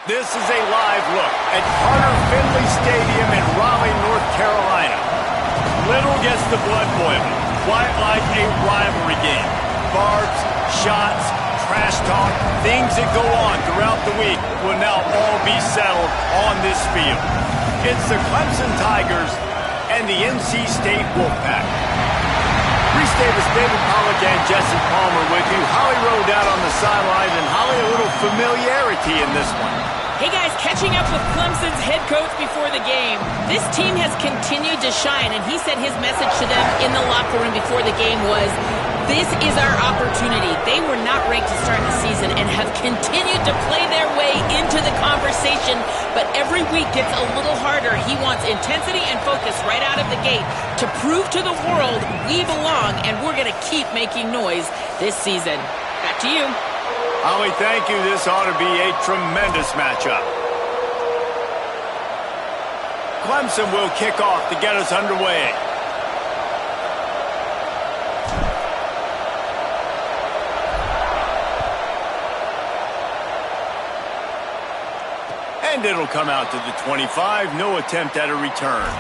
This is a live look at Carter Finley Stadium in Raleigh, North Carolina. Little gets the blood boiling, quite like a rivalry game. Barbs, shots, trash talk, things that go on throughout the week will now all be settled on this field. It's the Clemson Tigers and the NC State Wolfpack. Reese Davis, David Pollack, and Jesse Palmer with you. Holly rode out on the sidelines, and Holly, a little familiarity in this one. Hey guys, catching up with Clemson's head coach before the game. This team has continued to shine, and he said his message to them in the locker room before the game was, this is our opportunity. They were not ranked to start the season and have continued to play their way into the conversation, but every week gets a little harder. He wants intensity and focus right out of the gate to prove to the world we belong, and we're going to keep making noise this season. Back to you. Holly, thank you. This ought to be a tremendous matchup. Clemson will kick off to get us underway. And it'll come out to the 25. No attempt at a return.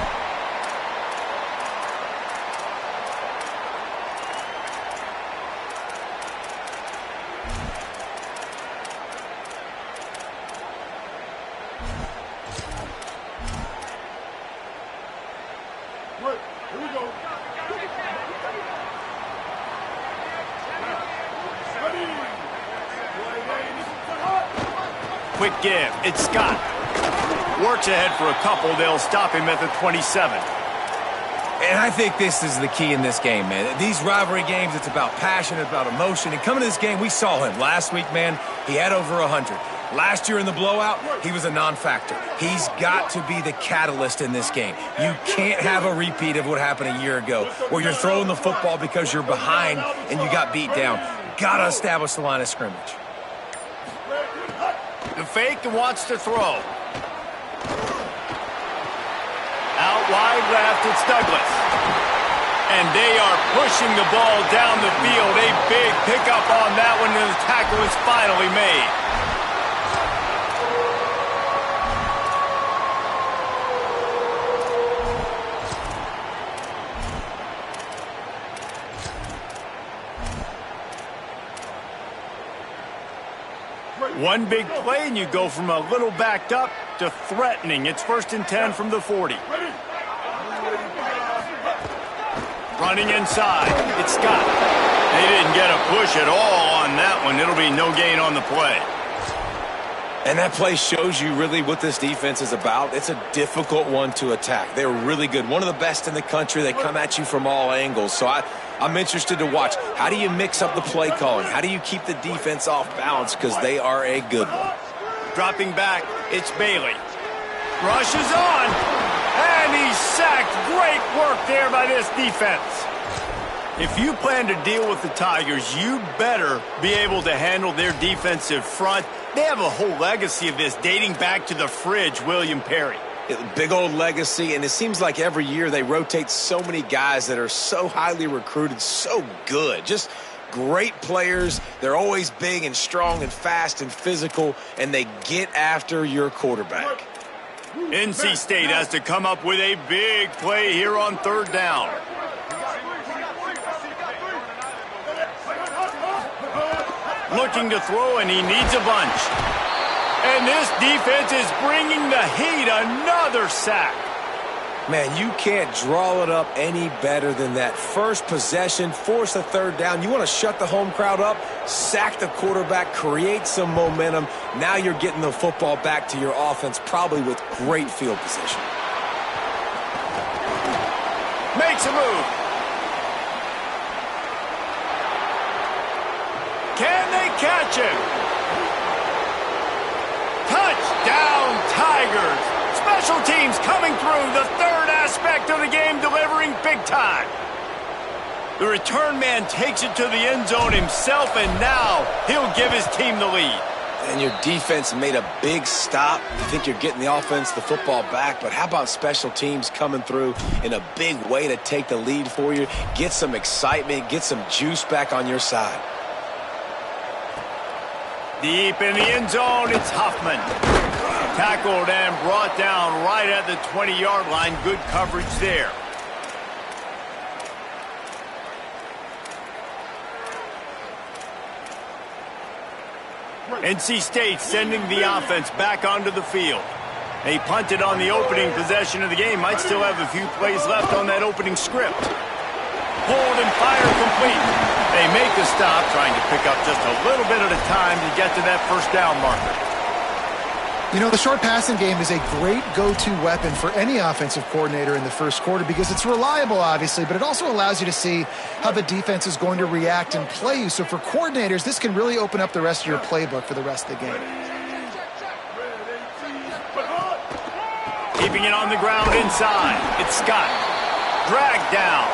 Here we go. Quick give. It's Scott. Works ahead for a couple. They'll stop him at the 27. And I think this is the key in this game, man. These rivalry games, it's about passion, it's about emotion. And coming to this game, we saw him last week, man. He had over 100. Last year in the blowout, he was a non-factor. He's got to be the catalyst in this game. You can't have a repeat of what happened a year ago, where you're throwing the football because you're behind and you got beat down. Got to establish the line of scrimmage. The fake and wants to throw. Out wide left, it's Douglas. And they are pushing the ball down the field. A big pickup on that one, and the tackle is finally made. One big play, and you go from a little backed up to threatening. It's 1st and 10 from the 40. Running inside. It's Scott. They didn't get a push at all on that one. It'll be no gain on the play. And that play shows you really what this defense is about. It's a difficult one to attack. They're really good. One of the best in the country. They come at you from all angles. So I'm interested to watch. How do you mix up the play calling? How do you keep the defense off balance? Because they are a good one. Dropping back, it's Bailey. Rushes on, and he's sacked. Great work there by this defense. If you plan to deal with the Tigers, you better be able to handle their defensive front. They have a whole legacy of this dating back to the fridge, William Perry. Big old legacy, and it seems like every year they rotate so many guys that are so highly recruited, so good. Just great players. They're always big and strong and fast and physical, and they get after your quarterback. NC State has to come up with a big play here on 3rd down. Looking to throw, and he needs a bunch. And this defense is bringing the heat. Another sack. Man, you can't draw it up any better than that. First possession, force a 3rd down. You want to shut the home crowd up, sack the quarterback, create some momentum. Now you're getting the football back to your offense, probably with great field position. Makes a move. Can they catch him? Touchdown, Tigers. Special teams coming through. The 3rd aspect of the game, delivering big time. The return man takes it to the end zone himself, and now he'll give his team the lead. And your defense made a big stop. You think you're getting the offense, the football back, but how about special teams coming through in a big way to take the lead for you, get some excitement, get some juice back on your side. Deep in the end zone, it's Huffman. Tackled and brought down right at the 20-yard line. Good coverage there. NC State sending the offense back onto the field. They punted on the opening possession of the game. Might still have a few plays left on that opening script. Hold and fire complete. They make the stop, trying to pick up just a little bit at a time to get to that first down marker. You know, the short passing game is a great go-to weapon for any offensive coordinator in the first quarter because it's reliable, obviously, but it also allows you to see how the defense is going to react and play you. So for coordinators, this can really open up the rest of your playbook for the rest of the game. Keeping it on the ground inside. It's Scott. Dragged down.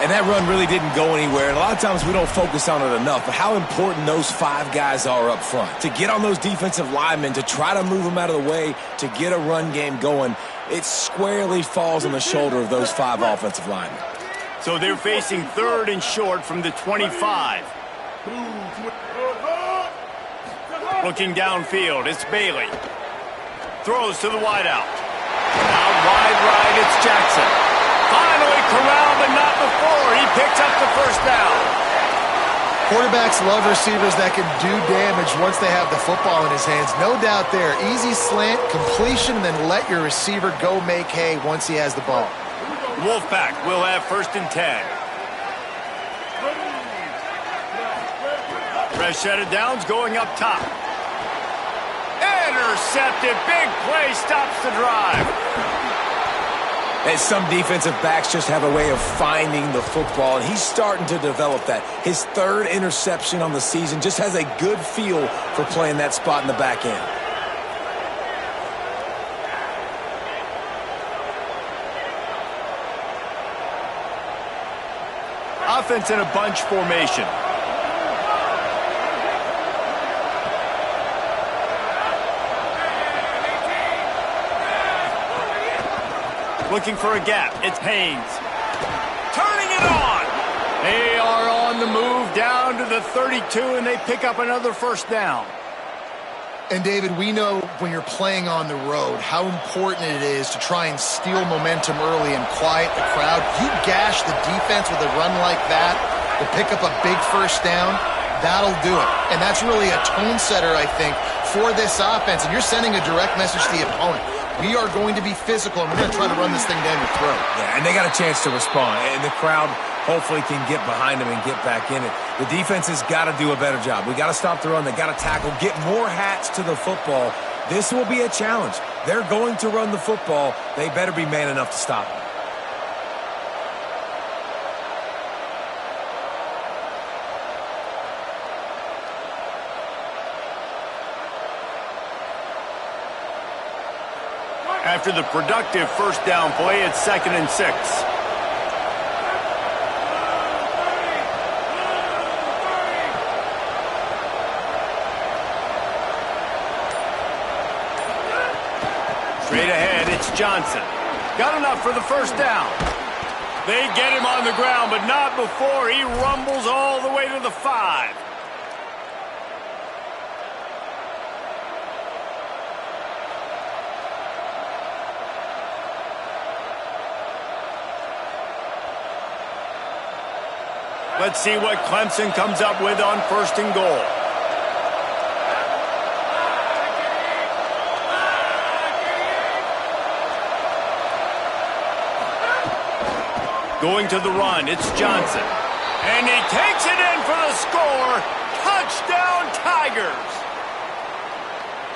And that run really didn't go anywhere. And a lot of times we don't focus on it enough, but how important those 5 guys are up front. To get on those defensive linemen, to try to move them out of the way, to get a run game going, it squarely falls on the shoulder of those 5 offensive linemen. So they're facing 3rd and short from the 25. Looking downfield, it's Bailey. Throws to the wideout. Out wide right, it's Jackson. Finally corralled, but not before. He picks up the first down. Quarterbacks love receivers that can do damage once they have the football in his hands. No doubt there. Easy slant, completion, and then let your receiver go make hay once he has the ball. Wolfpack will have 1st and 10. Fresh set of downs going up top. Intercepted. Big play stops the drive. And some defensive backs just have a way of finding the football, and he's starting to develop that. His 3rd interception on the season, just has a good feel for playing that spot in the back end. Offense in a bunch formation. Looking for a gap. It's Haynes. Turning it on. They are on the move down to the 32, and they pick up another first down. And, David, we know when you're playing on the road how important it is to try and steal momentum early and quiet the crowd. You gash the defense with a run like that to pick up a big first down, that'll do it. And that's really a tone setter, I think, for this offense. And you're sending a direct message to the opponent. We are going to be physical, and we're going to try to run this thing down your throat. Yeah, and they got a chance to respond, and the crowd hopefully can get behind them and get back in it. The defense has got to do a better job. We got to stop the run. They got to tackle, get more hats to the football. This will be a challenge. They're going to run the football. They better be man enough to stop it. After the productive first down play, it's 2nd and 6. Straight ahead, it's Johnson. Got enough for the first down. They get him on the ground, but not before he rumbles all the way to the 5. Let's see what Clemson comes up with on 1st and goal. Going to the run, it's Johnson. And he takes it in for the score. Touchdown, Tigers!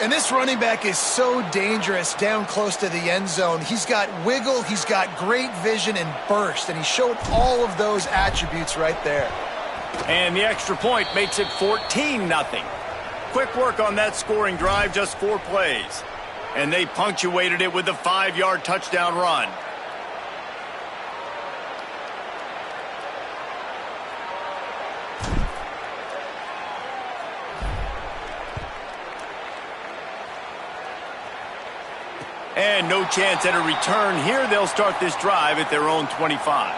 And this running back is so dangerous down close to the end zone. He's got wiggle, he's got great vision and burst, and he showed all of those attributes right there. And the extra point makes it 14-0. Quick work on that scoring drive, just 4 plays. And they punctuated it with a 5-yard touchdown run. And no chance at a return here. They'll start this drive at their own 25.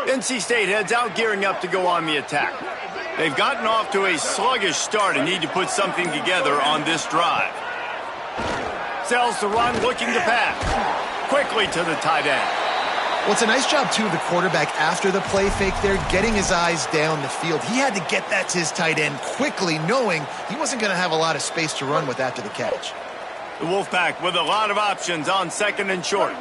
NC State heads out, gearing up to go on the attack. They've gotten off to a sluggish start and need to put something together on this drive. Sells the run, looking to pass. Quickly to the tight end. Well, it's a nice job, too, of the quarterback after the play fake there, getting his eyes down the field. He had to get that to his tight end quickly, knowing he wasn't going to have a lot of space to run with after the catch. The Wolfpack with a lot of options on second and short.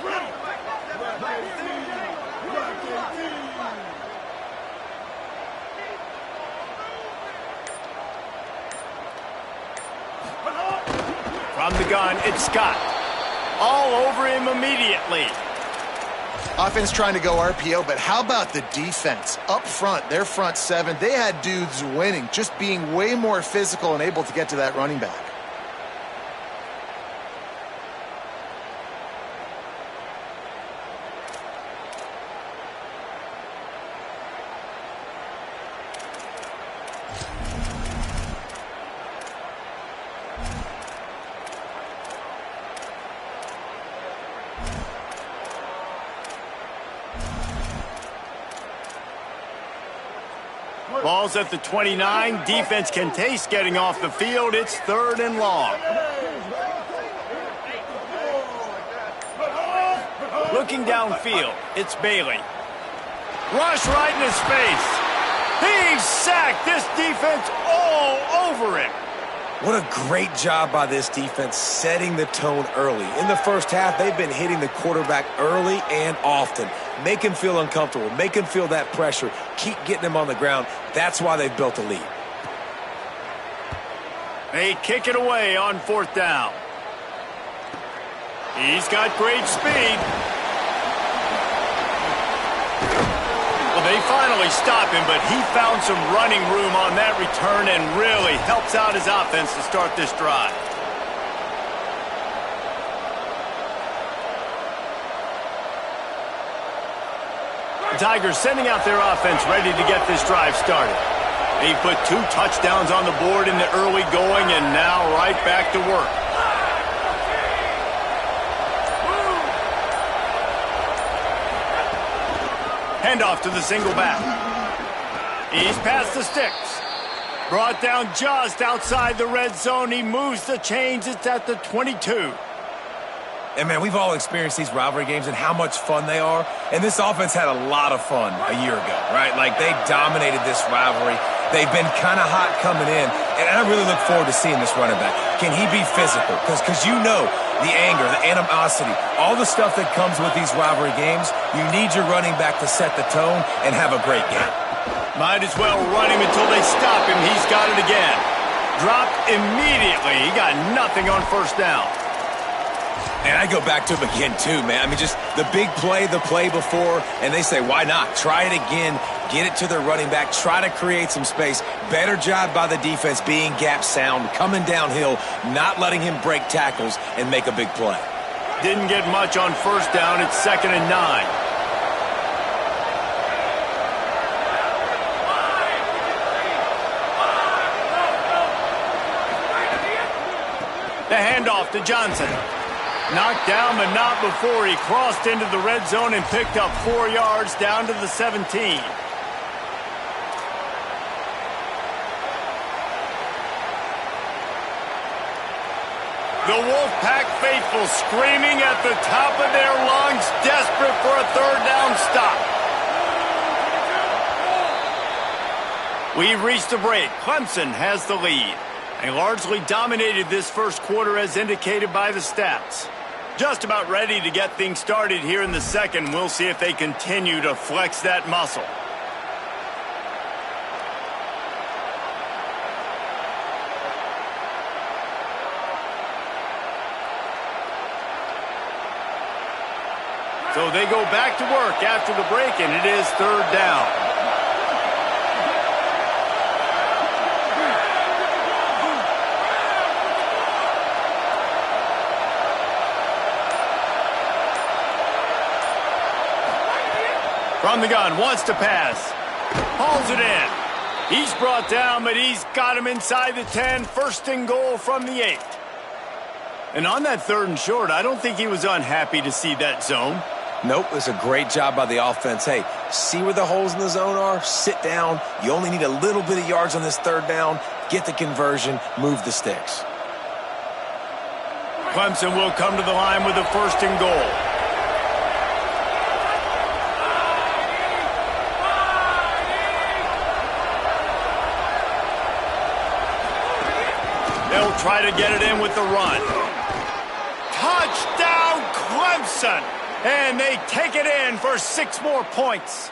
From the gun, it's Scott. All over him immediately. Offense trying to go RPO, but how about the defense? Up front, their front seven, they had dudes winning, just being way more physical and able to get to that running back. Ball's at the 29. Defense can taste getting off the field. It's 3rd and long. Looking downfield, it's Bailey. Rush right in his face. He's sacked. This defense all over him. What a great job by this defense setting the tone early. In the first half, they've been hitting the quarterback early and often. Make him feel uncomfortable. Make him feel that pressure. Keep getting him on the ground. That's why they've built a lead. They kick it away on 4th down. He's got great speed. Well, they finally stop him, but he found some running room on that return and really helps out his offense to start this drive. The Tigers sending out their offense ready to get this drive started. They put 2 touchdowns on the board in the early going and now right back to work. Handoff to the single back. He's past the sticks. Brought down just outside the red zone. He moves the chains. It's at the 22. And, man, we've all experienced these rivalry games and how much fun they are. And this offense had a lot of fun a year ago, right? Like, they dominated this rivalry. They've been kind of hot coming in. And I really look forward to seeing this running back. Can he be physical? Because you know the anger, the animosity, all the stuff that comes with these rivalry games, you need your running back to set the tone and have a great game. Might as well run him until they stop him. He's got it again. Dropped immediately. He got nothing on 1st down. And I go back to him again, too, man. I mean, just the big play, the play before, and they say, why not? Try it again, get it to their running back, try to create some space. Better job by the defense being gap sound, coming downhill, not letting him break tackles and make a big play. Didn't get much on 1st down. It's 2nd and 9. The handoff to Johnson. Knocked down, but not before he crossed into the red zone and picked up 4 yards down to the 17. The Wolfpack faithful screaming at the top of their lungs, desperate for a 3rd down stop. We've reached the break. Clemson has the lead. They largely dominated this first quarter as indicated by the stats. Just about ready to get things started here in the second. We'll see if they continue to flex that muscle. So they go back to work after the break, and it is 3rd down. From the gun, wants to pass. Hauls it in. He's brought down, but he's got him inside the 10. 1st and goal from the 8. And on that 3rd and short, I don't think he was unhappy to see that zone. Nope, it's a great job by the offense. Hey, see where the holes in the zone are? Sit down. You only need a little bit of yards on this third down. Get the conversion. Move the sticks. Clemson will come to the line with a 1st and goal. They'll try to get it in with the run. Touchdown, Clemson! And they take it in for 6 more points.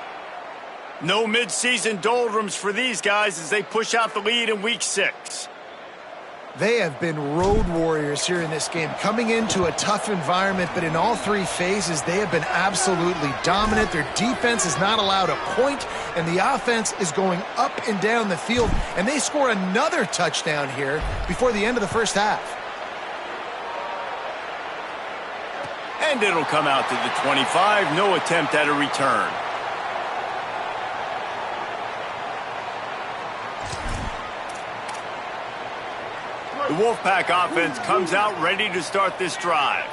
No midseason doldrums for these guys as they push out the lead in Week 6. They have been road warriors here in this game, coming into a tough environment, but in all 3 phases, they have been absolutely dominant. Their defense is not allowed a point, and the offense is going up and down the field, and they score another touchdown here before the end of the first half. And it'll come out to the 25, no attempt at a return. The Wolfpack offense comes out ready to start this drive.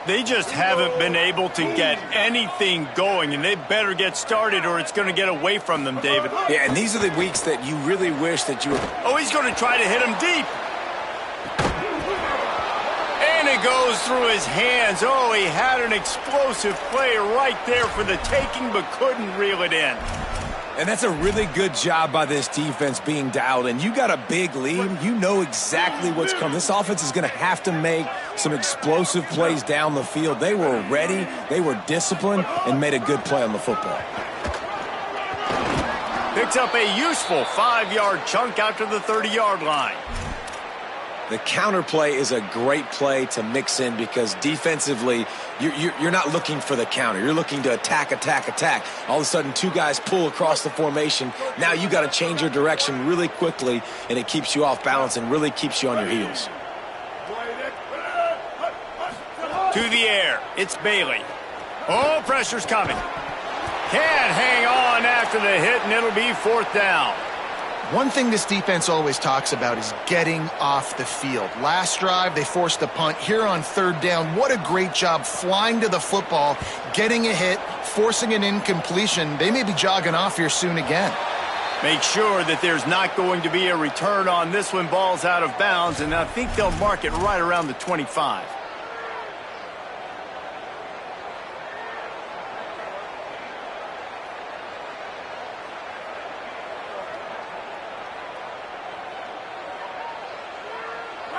They just haven't been able to get anything going, and they better get started or it's going to get away from them, David. Yeah, and these are the weeks that you really wish that you were... Oh, he's going to try to hit him deep. And it goes through his hands. Oh, he had an explosive play right there for the taking, but couldn't reel it in. And that's a really good job by this defense being dialed in. You got a big lead. You know exactly what's coming. This offense is going to have to make some explosive plays down the field. They were ready, they were disciplined, and made a good play on the football. Picks up a useful 5-yard chunk out to the 30-yard line. The counter play is a great play to mix in because defensively, you're not looking for the counter. You're looking to attack, attack, attack. All of a sudden, 2 guys pull across the formation. Now you got to change your direction really quickly, and it keeps you off balance and really keeps you on your heels. To the air, it's Bailey. Oh, pressure's coming. Can't hang on after the hit, and it'll be 4th down. One thing this defense always talks about is getting off the field. Last drive, they forced a punt. Here on 3rd down, what a great job flying to the football, getting a hit, forcing an incompletion. They may be jogging off here soon again. Make sure that there's not going to be a return on this one. Ball's out of bounds, and I think they'll mark it right around the 25.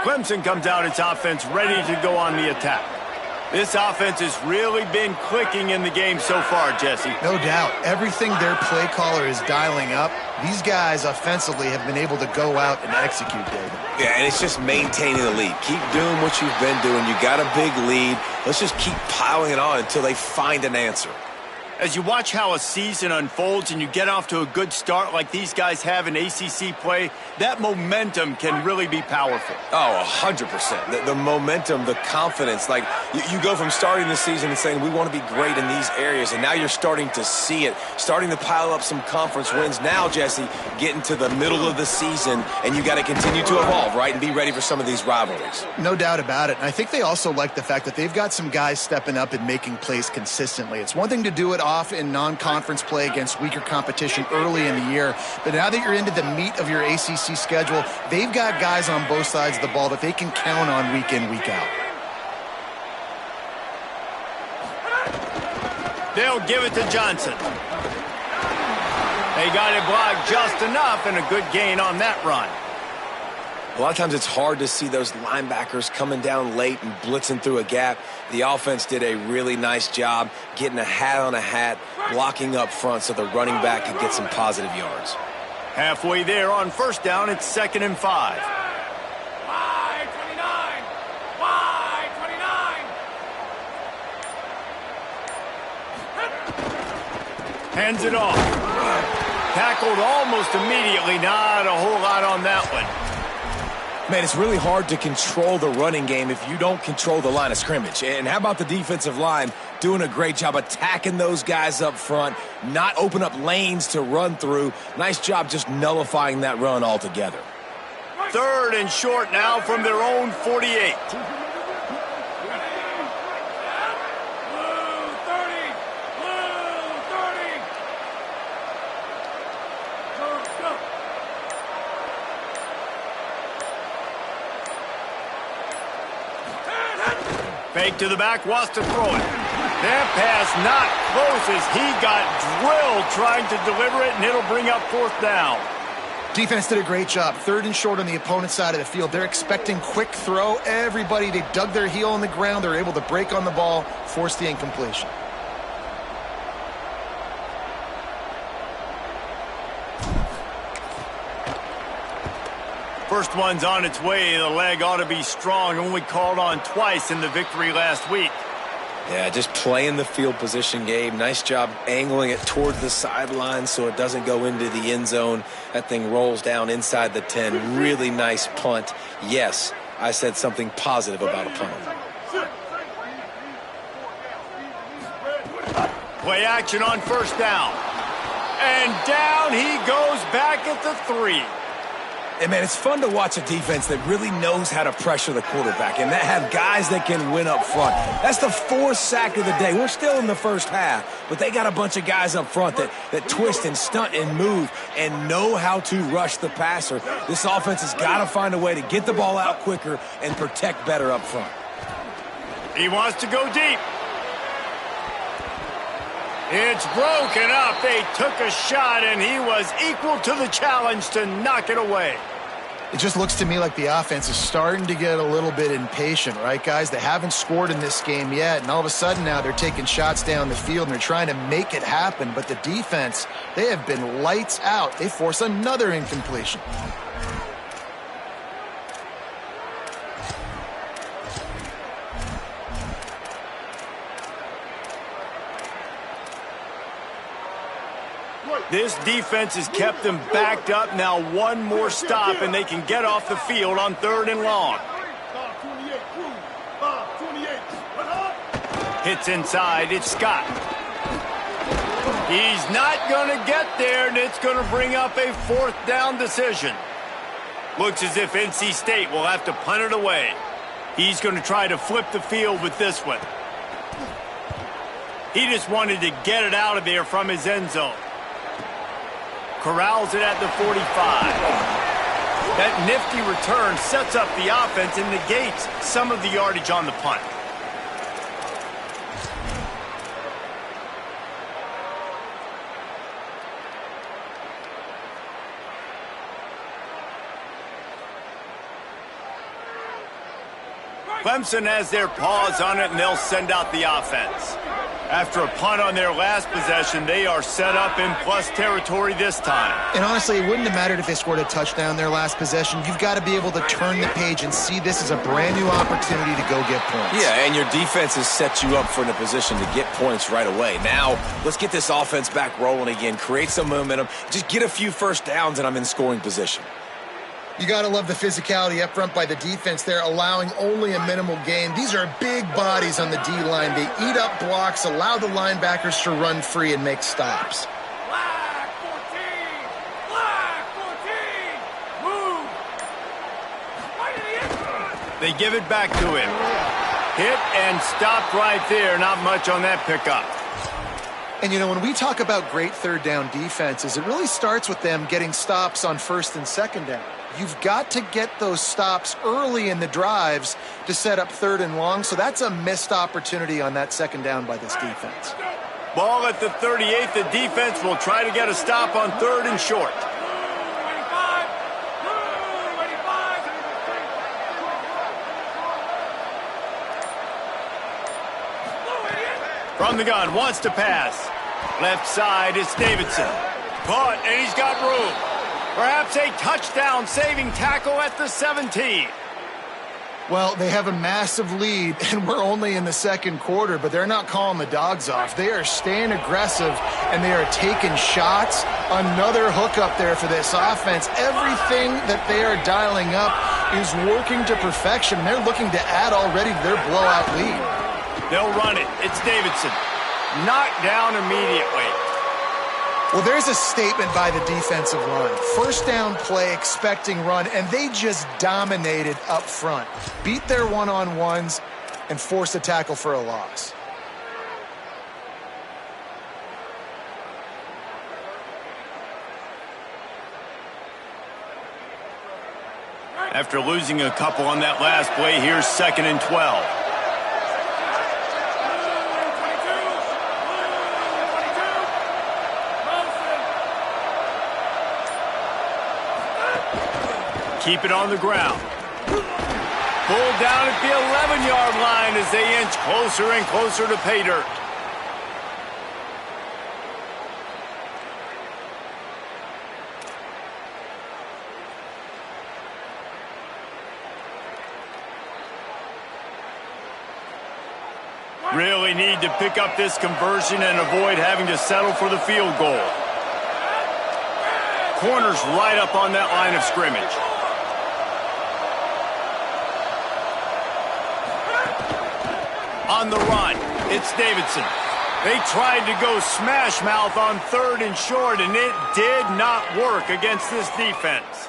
Clemson comes out its offense ready to go on the attack. This offense has really been clicking in the game so far, Jesse. No doubt. Everything their play caller is dialing up, these guys offensively have been able to go out and execute, David. Yeah, and it's just maintaining the lead. Keep doing what you've been doing. You got a big lead. Let's just keep piling it on until they find an answer. As you watch how a season unfolds and you get off to a good start like these guys have in ACC play, that momentum can really be powerful. Oh, 100%. The momentum, the confidence. Like, you go from starting the season and saying, we want to be great in these areas, and now you're starting to see it, starting to pile up some conference wins. Now, Jesse, getting to the middle of the season, and you got to continue to evolve, right, and be ready for some of these rivalries. No doubt about it. And I think they also like the fact that they've got some guys stepping up and making plays consistently. It's one thing to do it off in non-conference play against weaker competition early in the year, but now that you're into the meat of your ACC schedule, they've got guys on both sides of the ball that they can count on week in, week out. They'll give it to Johnson. They got it blocked just enough, and a good gain on that run. A lot of times it's hard to see those linebackers coming down late and blitzing through a gap. The offense did a really nice job getting a hat on a hat, blocking up front so the running back could get some positive yards. Halfway there on 1st down, it's 2nd and 5. Wide 29! Wide 29! Hands it off. Tackled almost immediately. Not a whole lot on that one. Man, it's really hard to control the running game if you don't control the line of scrimmage. And how about the defensive line doing a great job attacking those guys up front, not open up lanes to run through. Nice job just nullifying that run altogether. 3rd and short now from their own 48. Fake to the back, wants to throw it. That pass not close as he got drilled trying to deliver it, and it'll bring up 4th down. Defense did a great job. 3rd and short on the opponent's side of the field. They're expecting quick throw. Everybody, they dug their heel on the ground. They're able to break on the ball, force the incompletion. First one's on its way. The leg ought to be strong. Only called on twice in the victory last week. Yeah, just playing the field position game. Nice job angling it towards the sideline so it doesn't go into the end zone. That thing rolls down inside the 10. Really nice punt. Yes, I said something positive about a punt. Play action on 1st down. And down he goes back at the 3. And, man, it's fun to watch a defense that really knows how to pressure the quarterback and that have guys that can win up front. That's the 4th sack of the day. We're still in the first half, but they got a bunch of guys up front that twist and stunt and move and know how to rush the passer. This offense has got to find a way to get the ball out quicker and protect better up front. He wants to go deep. It's broken up. They took a shot, and he was equal to the challenge to knock it away. It just looks to me like the offense is starting to get a little bit impatient, right, guys? They haven't scored in this game yet, and all of a sudden now they're taking shots down the field, and they're trying to make it happen. But the defense, they have been lights out. They force another incompletion. This defense has kept them backed up. Now one more stop, and they can get off the field on 3rd and long. Hits inside. It's Scott. He's not going to get there, and it's going to bring up a 4th down decision. Looks as if NC State will have to punt it away. He's going to try to flip the field with this one. He just wanted to get it out of there from his end zone. Corrals it at the 45. That nifty return sets up the offense and negates some of the yardage on the punt. Clemson has their paws on it, and they'll send out the offense. After a punt on their last possession, they are set up in plus territory this time. And honestly, it wouldn't have mattered if they scored a touchdown their last possession. You've got to be able to turn the page and see this as a brand new opportunity to go get points. Yeah, and your defense has set you up for in a position to get points right away. Now, let's get this offense back rolling again, create some momentum, just get a few first downs, and I'm in scoring position. You got to love the physicality up front by the defense there, allowing only a minimal gain. These are big bodies on the D-line. They eat up blocks, allow the linebackers to run free and make stops. Flag 14! Flag 14! Move! Right in the end zone! They give it back to him. Hit and stopped right there. Not much on that pickup. And, you know, when we talk about great 3rd down defenses, it really starts with them getting stops on 1st and 2nd down. You've got to get those stops early in the drives to set up 3rd and long, so that's a missed opportunity on that 2nd down by this defense. Ball at the 38. The defense will try to get a stop on 3rd and short. From the gun, wants to pass. Left side is Davidson. Caught, and he's got room. Perhaps a touchdown-saving tackle at the 17. Well, they have a massive lead, and we're only in the 2nd quarter, but they're not calling the dogs off. They are staying aggressive, and they are taking shots. Another hookup there for this offense. Everything that they are dialing up is working to perfection. They're looking to add already to their blowout lead. They'll run it. It's Davidson. Knocked down immediately. Well, there's a statement by the defensive line. 1st down play, expecting run, and they just dominated up front. Beat their one-on-ones and forced a tackle for a loss. After losing a couple on that last play, here's 2nd and 12. keep it on the ground. Pulled down at the 11-yard line as they inch closer and closer to pay dirt. Really need to pick up this conversion and avoid having to settle for the field goal. Corner's right up on that line of scrimmage. On the run, it's Davidson. They tried to go smash mouth on 3rd and short, and it did not work against this defense.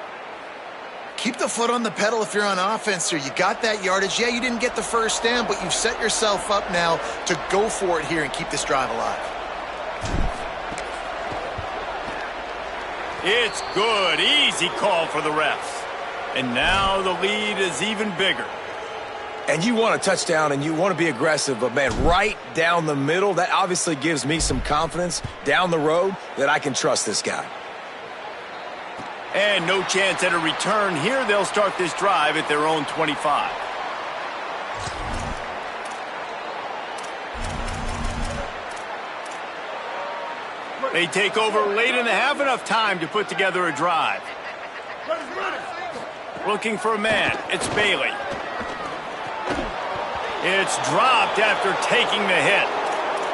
Keep the foot on the pedal if you're on offense here. You got that yardage. Yeah, you didn't get the first down, but you've set yourself up now to go for it here and keep this drive alive. It's good. Easy call for the refs. And now the lead is even bigger. And you want a touchdown and you want to be aggressive, but, man, right down the middle, that obviously gives me some confidence down the road that I can trust this guy. And no chance at a return here. They'll start this drive at their own 25. They take over late in the half, enough time to put together a drive. Looking for a man. It's Bailey. It's dropped after taking the hit.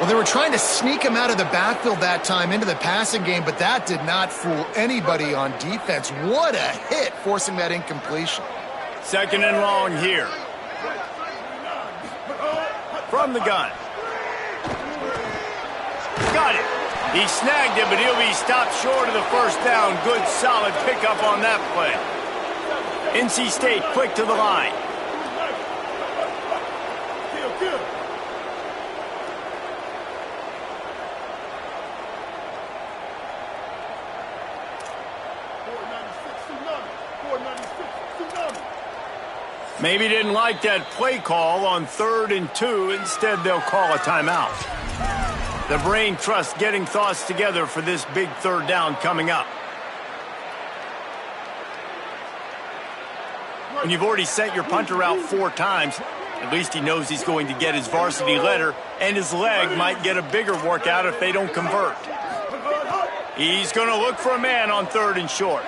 Well, they were trying to sneak him out of the backfield that time into the passing game, but that did not fool anybody on defense. What a hit, forcing that incompletion. 2nd and long here. From the gun. Got it. He snagged it, but he'll be stopped short of the first down. Good, solid pickup on that play. NC State quick to the line. Maybe didn't like that play call on 3rd and 2. Instead, they'll call a timeout. The brain trust getting thoughts together for this big 3rd down coming up. When you've already sent your punter out 4 times, at least he knows he's going to get his varsity letter, and his leg might get a bigger workout if they don't convert. He's going to look for a man on 3rd and short.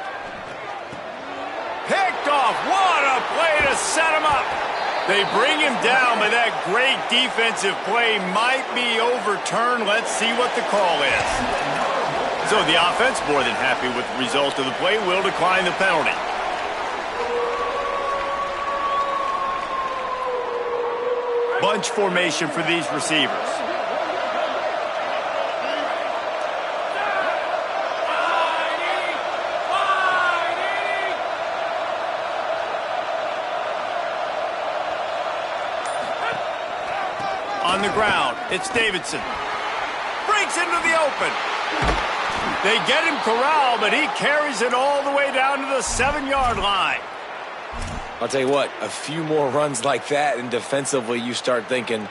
Picked off. What a play to set him up. They bring him down, but that great defensive play might be overturned. Let's see what the call is. So the offense, more than happy with the result of the play, will decline the penalty. Bunch formation for these receivers. On the ground, it's Davidson. Breaks into the open. They get him corralled, but he carries it all the way down to the 7-yard line. I'll tell you what, a few more runs like that, and defensively you start thinking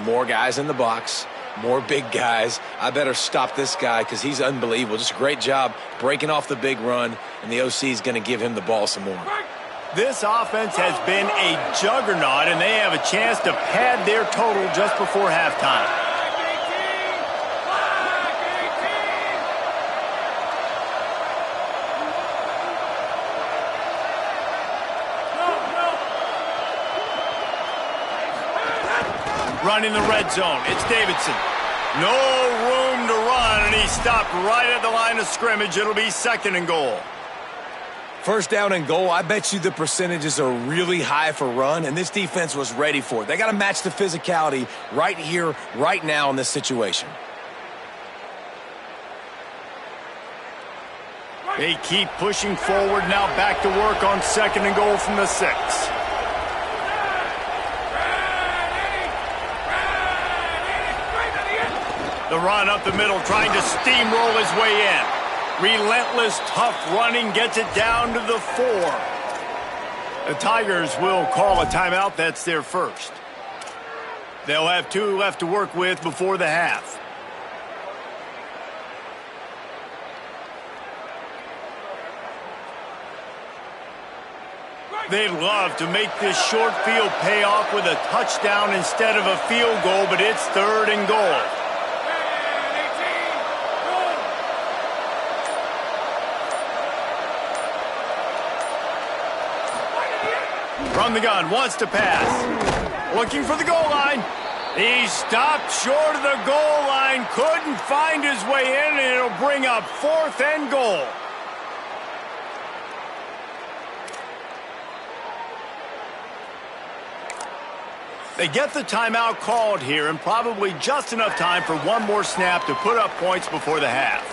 more guys in the box, more big guys. I better stop this guy because he's unbelievable. Just a great job breaking off the big run, and the OC is going to give him the ball some more. This offense has been a juggernaut, and they have a chance to pad their total just before halftime. Running the red zone, it's Davidson. No room to run, and he stopped right at the line of scrimmage. It'll be 2nd and goal. 1st down and goal, I bet you the percentages are really high for run, and this defense was ready for it. They got to match the physicality right here, right now in this situation. They keep pushing forward, now back to work on 2nd and goal from the 6. The run up the middle, trying to steamroll his way in. Relentless, tough running gets it down to the 4. The Tigers will call a timeout. That's their first. They'll have 2 left to work with before the half. They'd love to make this short field pay off with a touchdown instead of a field goal, but it's 3rd and goal. From the gun, wants to pass. Looking for the goal line. He stopped short of the goal line, couldn't find his way in, and it'll bring up 4th and goal. They get the timeout called here, and probably just enough time for one more snap to put up points before the half.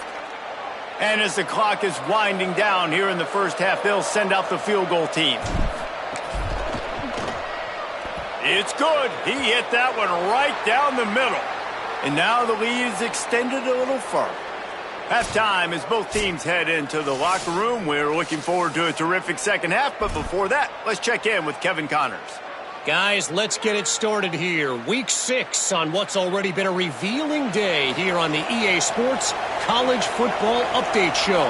And as the clock is winding down here in the first half, they'll send out the field goal team. It's good. He hit that one right down the middle. And now the lead is extended a little further. Halftime as both teams head into the locker room. We're looking forward to a terrific second half, but before that, let's check in with Kevin Connors. Guys, let's get it started here. Week 6 on what's already been a revealing day here on the EA Sports College Football Update Show.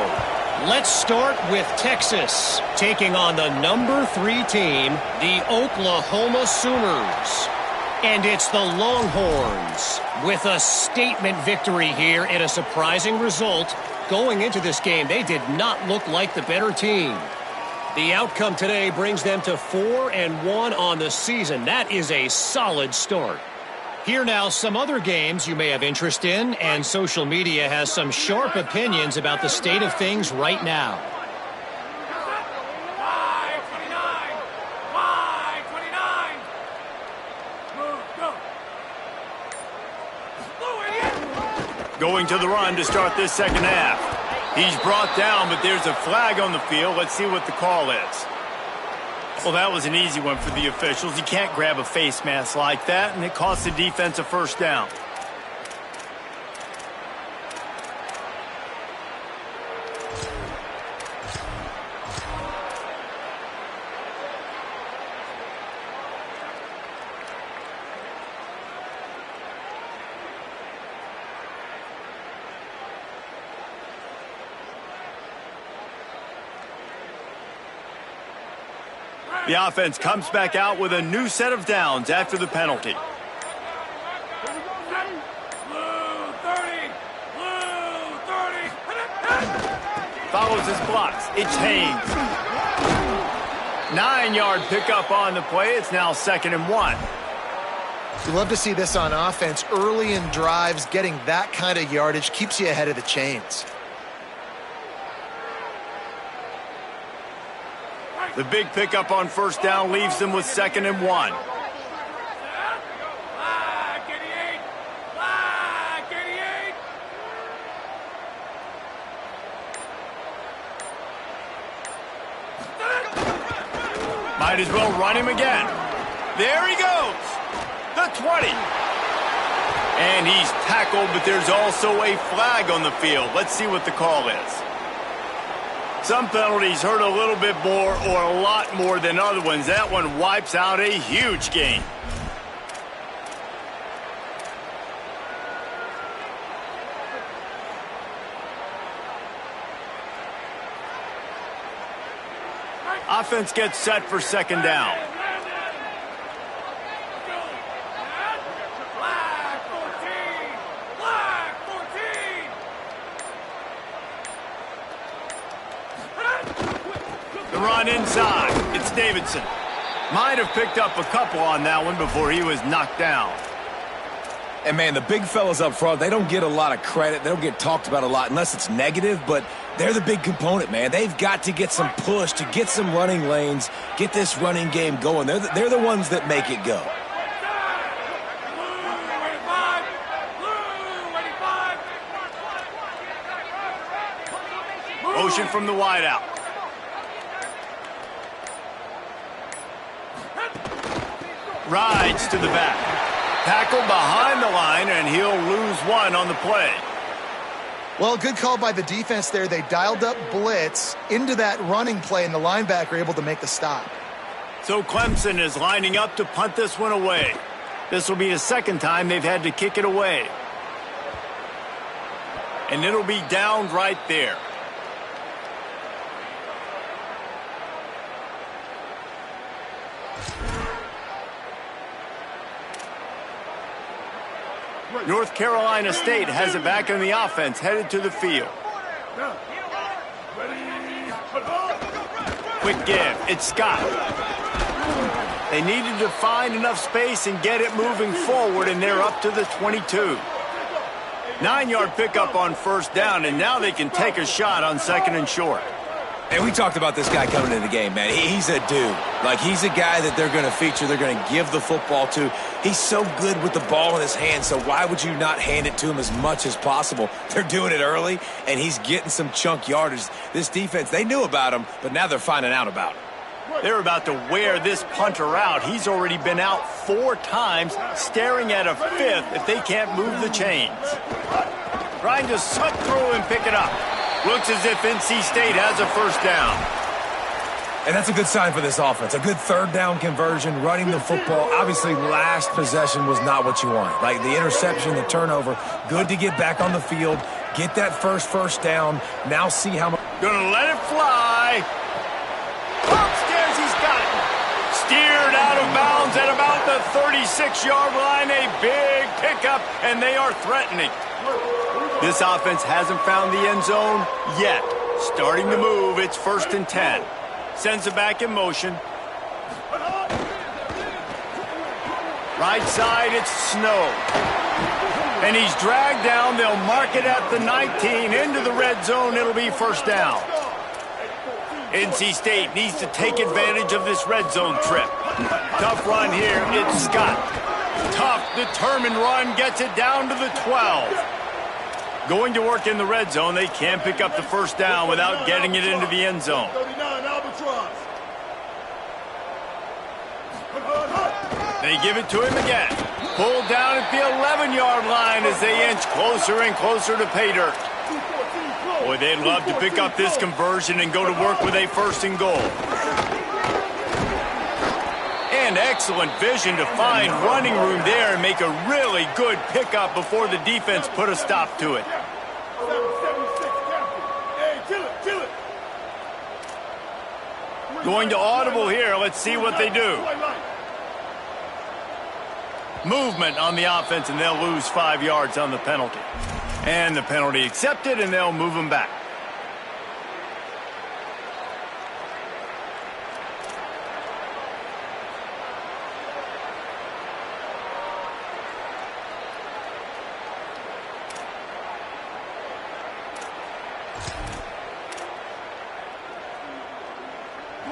Let's start with Texas, taking on the number 3 team, the Oklahoma Sooners. And it's the Longhorns with a statement victory here and a surprising result. Going into this game, they did not look like the better team. The outcome today brings them to 4-1 on the season. That is a solid start. Here now, some other games you may have interest in, and social media has some sharp opinions about the state of things right now. Going to the run to start this second half. He's brought down, but there's a flag on the field. Let's see what the call is. Well, that was an easy one for the officials. You can't grab a face mask like that, and it costs the defense a first down. The offense comes back out with a new set of downs after the penalty. Follows his blocks. It's Haynes. 9-yard pickup on the play. It's now 2nd and 1. You love to see this on offense. Early in drives, getting that kind of yardage keeps you ahead of the chains. The big pickup on first down leaves them with 2nd and 1. Might as well run him again. There he goes. The 20. And he's tackled, but there's also a flag on the field. Let's see what the call is. Some penalties hurt a little bit more or a lot more than other ones. That one wipes out a huge gain. Offense gets set for 2nd down. The run inside. It's Davidson. Might have picked up a couple on that one before he was knocked down. And, man, the big fellas up front, they don't get a lot of credit. They don't get talked about a lot unless it's negative, but they're the big component, man. They've got to get some push to get some running lanes, get this running game going. They're the ones that make it go. Motion from the wideout. Rides to the back. Tackled behind the line, and he'll lose 1 on the play. Well, good call by the defense there. They dialed up blitz into that running play, and the linebacker able to make the stop. So Clemson is lining up to punt this one away. This will be the 2nd time they've had to kick it away. And it'll be down right there. North Carolina State has it back in the offense, headed to the field. Quick give. It's Scott. They needed to find enough space and get it moving forward, and they're up to the 22. 9-yard pickup on first down, and now they can take a shot on second and short. And we talked about this guy coming into the game, man. He's a dude. Like, he's a guy that they're going to feature, they're going to give the football to. He's so good with the ball in his hand, so why would you not hand it to him as much as possible? They're doing it early, and he's getting some chunk yardage. This defense, they knew about him, but now they're finding out about him. They're about to wear this punter out. He's already been out 4 times, staring at a 5th if they can't move the chains. Trying to suck through and pick it up. Looks as if NC State has a first down. And that's a good sign for this offense. A good third down conversion, running the football. Obviously, last possession was not what you want. Like the interception, the turnover. Good to get back on the field, get that first down. Now see how much. Gonna let it fly. Upstairs, he's got it. Steered out of bounds at about the 36-yard line. A big pickup, and they are threatening. This offense hasn't found the end zone yet. Starting to move, it's 1st and 10. Sends it back in motion. Right side, it's Snow. And he's dragged down. They'll mark it at the 19. Into the red zone, it'll be first down. NC State needs to take advantage of this red zone trip. Tough run here, it's Scott. Tough, determined run, gets it down to the 12. Going to work in the red zone, they can pick up the first down without getting it into the end zone. They give it to him again. Pulled down at the 11-yard line as they inch closer and closer to pay dirt. Boy, they'd love to pick up this conversion and go to work with a 1st and goal. And excellent vision to find running room there and make a really good pickup before the defense put a stop to it. Going to audible here. Let's see what they do. Movement on the offense, and they'll lose 5 yards on the penalty. And the penalty accepted, and they'll move them back.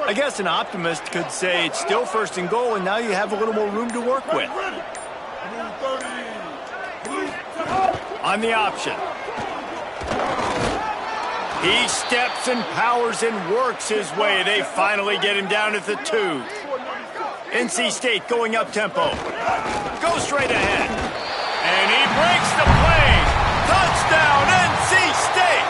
I guess an optimist could say it's still 1st and goal, and now you have a little more room to work with. On the option. He steps and powers and works his way. They finally get him down at the 2. NC State going up tempo. Go straight ahead. And he breaks the play. Touchdown, NC State.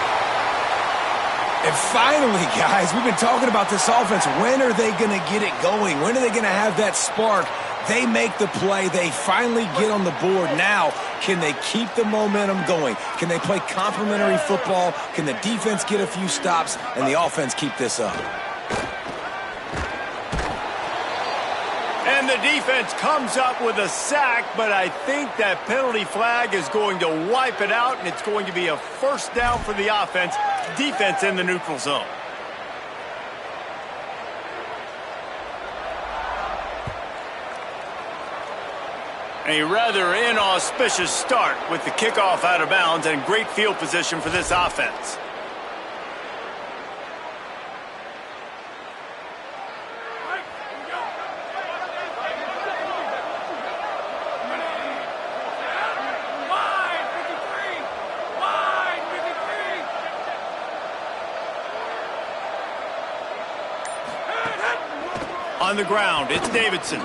And finally, guys, we've been talking about this offense. When are they going to get it going? When are they going to have that spark? They make the play. They finally get on the board. Now, can they keep the momentum going? Can they play complementary football? Can the defense get a few stops and the offense keep this up? And the defense comes up with a sack, but I think that penalty flag is going to wipe it out, and it's going to be a first down for the offense. Defense in the neutral zone. A rather inauspicious start with the kickoff out of bounds and great field position for this offense. On the ground, it's Davidson.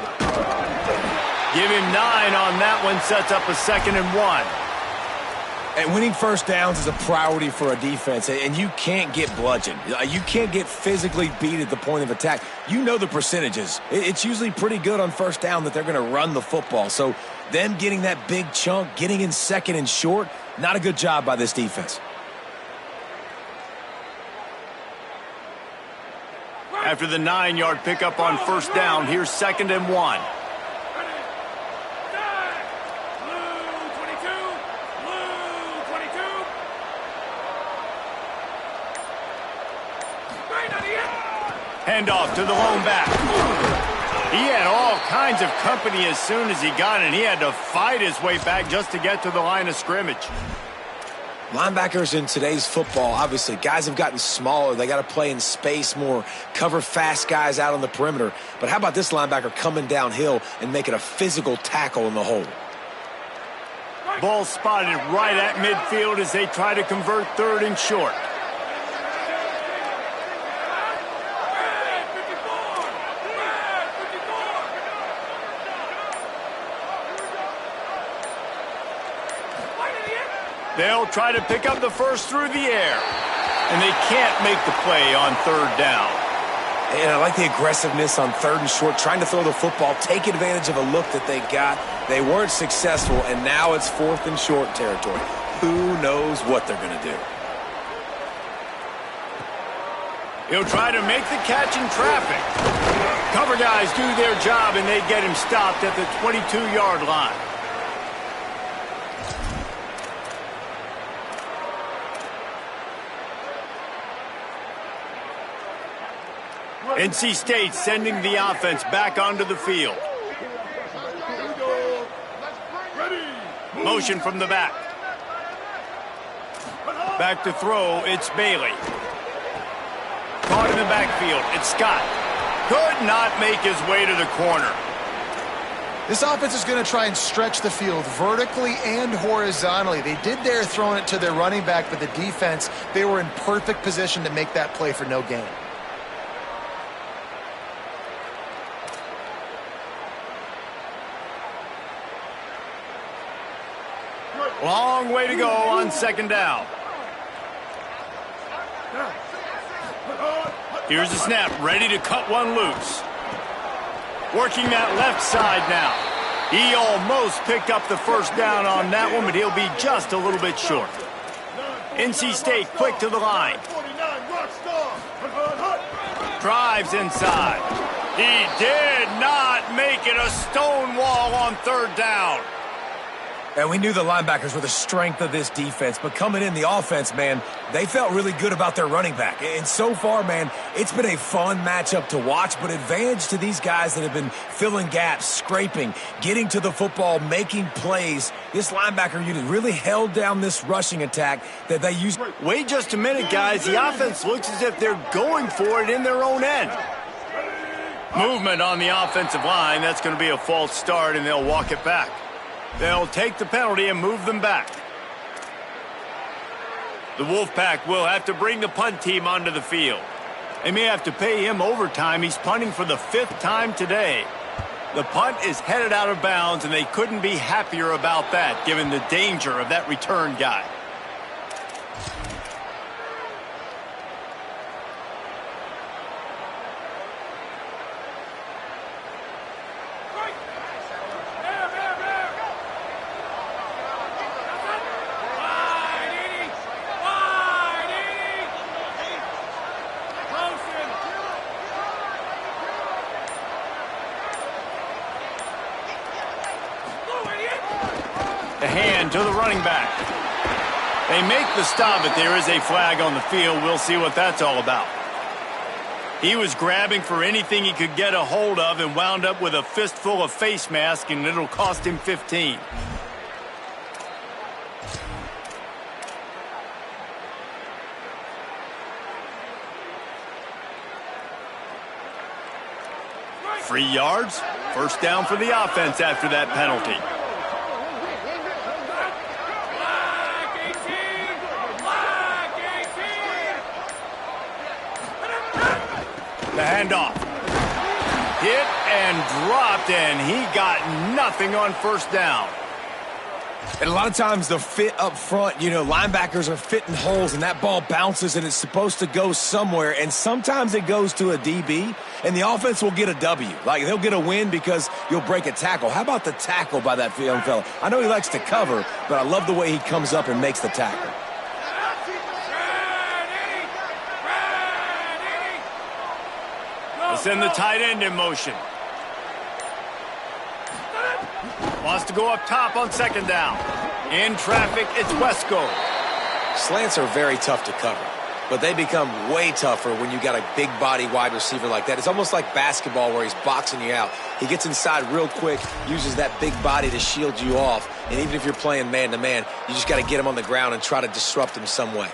Give him 9 on that one, sets up a 2nd and 1. And winning first downs is a priority for a defense, and you can't get bludgeoned. You can't get physically beat at the point of attack. You know the percentages. It's usually pretty good on first down that they're going to run the football. So them getting that big chunk, getting in 2nd and short, not a good job by this defense. After the 9-yard pickup on first down, here's 2nd and 1. Handoff to the lone back. He had all kinds of company as soon as he got it. He had to fight his way back just to get to the line of scrimmage. Linebackers in today's football, obviously, guys have gotten smaller. They got to play in space more, cover fast guys out on the perimeter. But how about this linebacker coming downhill and making a physical tackle in the hole? Ball spotted right at midfield as they try to convert 3rd and short. They'll try to pick up the first through the air. And they can't make the play on 3rd down. And I like the aggressiveness on 3rd and short, trying to throw the football, take advantage of a look that they got. They weren't successful, and now it's 4th and short territory. Who knows what they're going to do? He'll try to make the catch in traffic. Cover guys do their job, and they get him stopped at the 22-yard line. NC State sending the offense back onto the field. Motion from the back. Back to throw, it's Bailey. Caught in the backfield, it's Scott. Could not make his way to the corner. This offense is going to try and stretch the field vertically and horizontally. They did there throwing it to their running back, but the defense, they were in perfect position to make that play for no gain. Long way to go on 2nd down. Here's the snap, ready to cut one loose. Working that left side now. He almost picked up the first down on that one, but he'll be just a little bit short. NC State quick to the line. Drives inside. He did not make it a stone wall on 3rd down. And we knew the linebackers were the strength of this defense, but coming in the offense, man, they felt really good about their running back. And so far, man, it's been a fun matchup to watch, but advantage to these guys that have been filling gaps, scraping, getting to the football, making plays. This linebacker unit really held down this rushing attack that they used. Wait just a minute, guys. The offense looks as if they're going for it in their own end. Movement on the offensive line. That's going to be a false start, and they'll walk it back. They'll take the penalty and move them back. The Wolfpack will have to bring the punt team onto the field. They may have to pay him overtime. He's punting for the 5th time today. The punt is headed out of bounds, and they couldn't be happier about that, given the danger of that return guy. The hand to the running back. They make the stop, but there is a flag on the field. We'll see what that's all about. He was grabbing for anything he could get a hold of and wound up with a fistful of face mask, and it'll cost him 15. Free yards. First down for the offense after that penalty. The handoff. Hit and dropped, and he got nothing on first down. And a lot of times the fit up front, you know, linebackers are fitting holes, and that ball bounces, and it's supposed to go somewhere, and sometimes it goes to a DB, and the offense will get a W. Like, they'll get a win because you'll break a tackle. How about the tackle by that young fella? I know he likes to cover, but I love the way he comes up and makes the tackle. send the tight end in motion. Wants to go up top on second down. In traffic, it's Wesco. Slants are very tough to cover, but they become way tougher when you got a big body wide receiver like that. It's almost like basketball where he's boxing you out. He gets inside real quick, uses that big body to shield you off, and even if you're playing man-to-man, you just got to get him on the ground and try to disrupt him some way.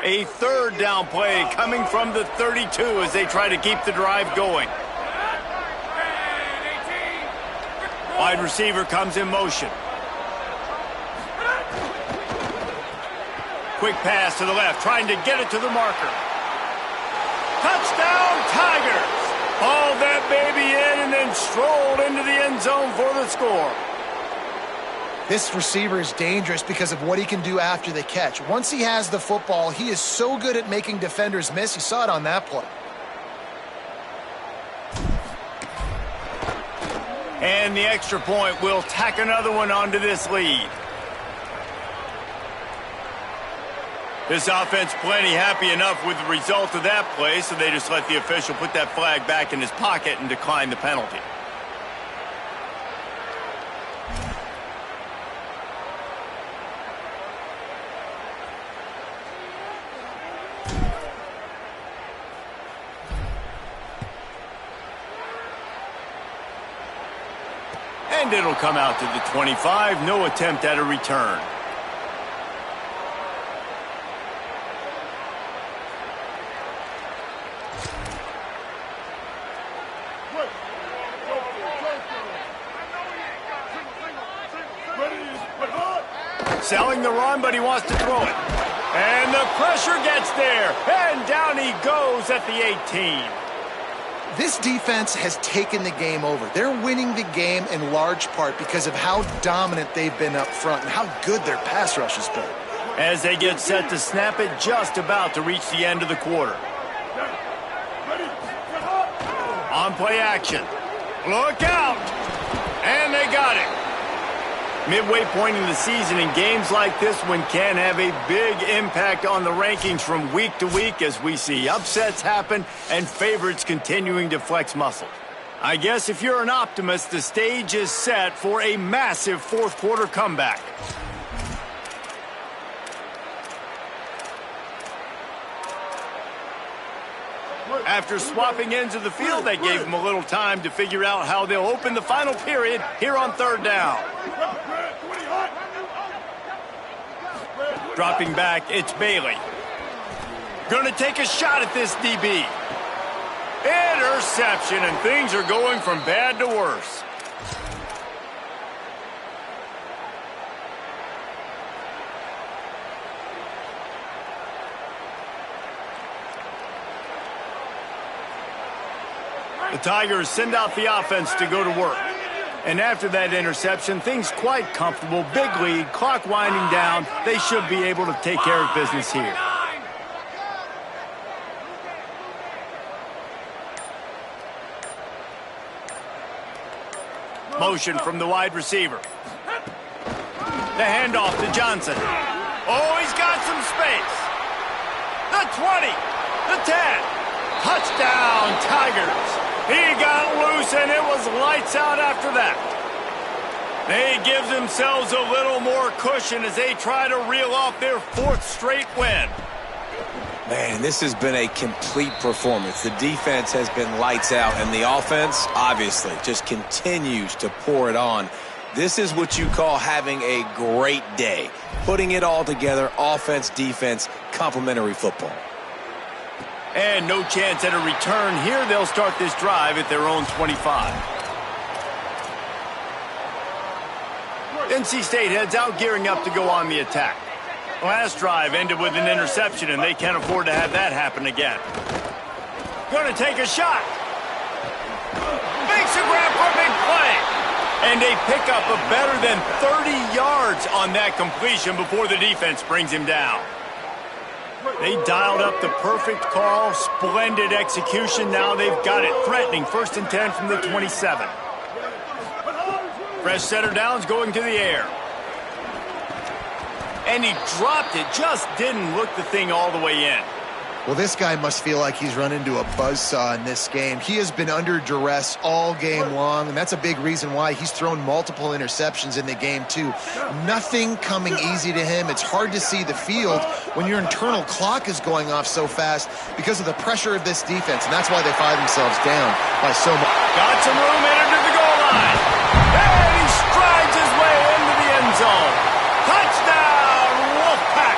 A third down play coming from the 32 as they try to keep the drive going. Wide receiver comes in motion. Quick pass to the left, trying to get it to the marker. Touchdown, Tigers! Hauled that baby in and then strolled into the end zone for the score. This receiver is dangerous because of what he can do after the catch. Once he has the football, he is so good at making defenders miss. You saw it on that play. And the extra point will tack another one onto this lead. This offense plenty happy enough with the result of that play, so they just let the official put that flag back in his pocket and decline the penalty. And it'll come out to the 25. No attempt at a return. Selling the run, but he wants to throw it. And the pressure gets there. And down he goes at the 18. This defense has taken the game over. They're winning the game in large part because of how dominant they've been up front and how good their pass rush has been. As they get set to snap it, just about to reach the end of the quarter. On play action. Look out! And they got it. Midway point in the season, in games like this one can have a big impact on the rankings from week to week as we see upsets happen and favorites continuing to flex muscle. I guess if you're an optimist, the stage is set for a massive fourth quarter comeback. After swapping ends of the field, that gave them a little time to figure out how they'll open the final period here on third down. Dropping back, it's Bailey. Going to take a shot at this DB. Interception, and things are going from bad to worse. The Tigers send out the offense to go to work. And after that interception, things quite comfortable. Big lead, clock winding down. They should be able to take care of business here. Motion from the wide receiver. The handoff to Johnson. Oh, he's got some space. The 20, the 10. Touchdown, Tigers. He got loose, and it was lights out after that. They give themselves a little more cushion as they try to reel off their fourth straight win. Man, this has been a complete performance. The defense has been lights out, and the offense, obviously, just continues to pour it on. This is what you call having a great day. Putting it all together, offense, defense, complementary football. And no chance at a return here. They'll start this drive at their own 25. NC State heads out, gearing up to go on the attack. Last drive ended with an interception, and they can't afford to have that happen again. Going to take a shot. Makes a grab for a big play. And a pickup of better than 30 yards on that completion before the defense brings him down. They dialed up the perfect call, splendid execution. Now they've got it threatening. 1st and 10 from the 27. Fresh setter downs going to the air. And he dropped it, just didn't look the thing all the way in. Well, this guy must feel like he's run into a buzzsaw in this game. He has been under duress all game long, and that's a big reason why he's thrown multiple interceptions in the game, too. Nothing coming easy to him. It's hard to see the field when your internal clock is going off so fast because of the pressure of this defense, and that's why they find themselves down by so much. Got some room, entered to the goal line. And he strides his way into the end zone. Touchdown, Wolfpack!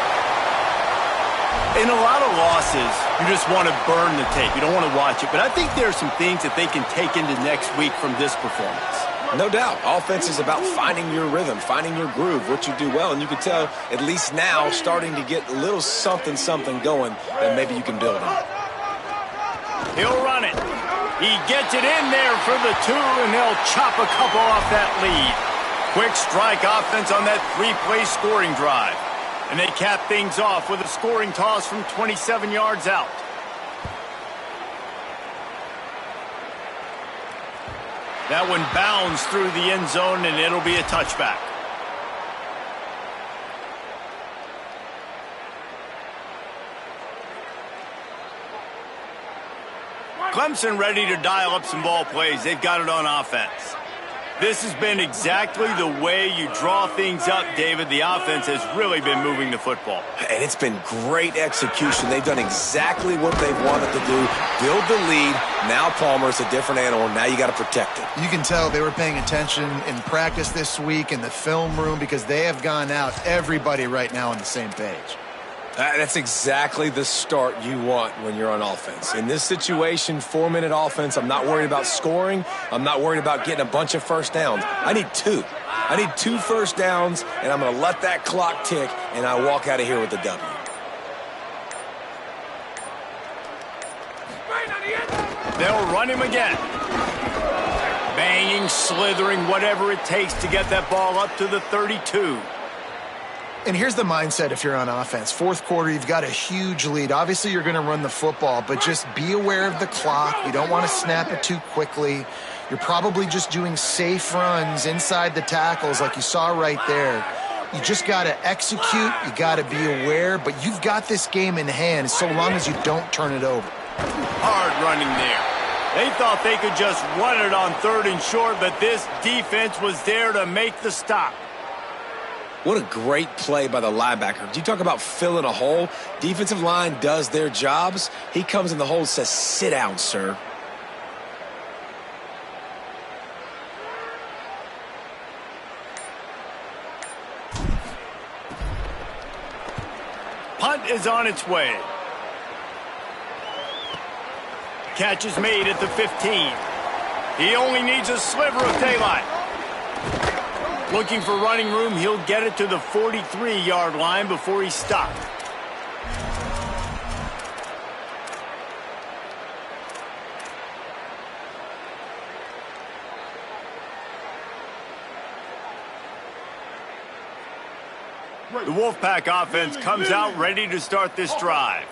In a lot of losses, you just want to burn the tape. You don't want to watch it. But I think there are some things that they can take into next week from this performance. No doubt. Offense is about finding your rhythm, finding your groove, what you do well. And you can tell, at least now, starting to get a little something going that maybe you can build on. He'll run it. He gets it in there for the 2, and they'll chop a couple off that lead. Quick strike offense on that 3-play scoring drive. And they cap things off with a scoring toss from 27 yards out. That one bounds through the end zone, and it'll be a touchback. Clemson ready to dial up some ball plays. They've got it on offense. This has been exactly the way you draw things up, David. The offense has really been moving the football. And it's been great execution. They've done exactly what they've wanted to do. Build the lead. Now Palmer's a different animal. Now you got to protect it. You can tell they were paying attention in practice this week in the film room because they have gone out, everybody right now on the same page. That's exactly the start you want when you're on offense. In this situation, 4-minute offense, I'm not worried about scoring. I'm not worried about getting a bunch of first downs. I need 2. I need 2 first downs, and I'm going to let that clock tick, and I walk out of here with a W. They'll run him again. Banging, slithering, whatever it takes to get that ball up to the 32. And here's the mindset if you're on offense. 4th quarter, you've got a huge lead. Obviously, you're going to run the football, but just be aware of the clock. You don't want to snap it too quickly. You're probably just doing safe runs inside the tackles like you saw right there. You just got to execute. You got to be aware, but you've got this game in hand so long as you don't turn it over. Hard running there. They thought they could just run it on 3rd and short, but this defense was there to make the stop. What a great play by the linebacker. You talk about filling a hole. Defensive line does their jobs. He comes in the hole and says, sit down, sir. Punt is on its way. Catch is made at the 15. He only needs a sliver of daylight. Looking for running room, he'll get it to the 43-yard line before he's stopped. The Wolfpack offense comes out ready to start this drive.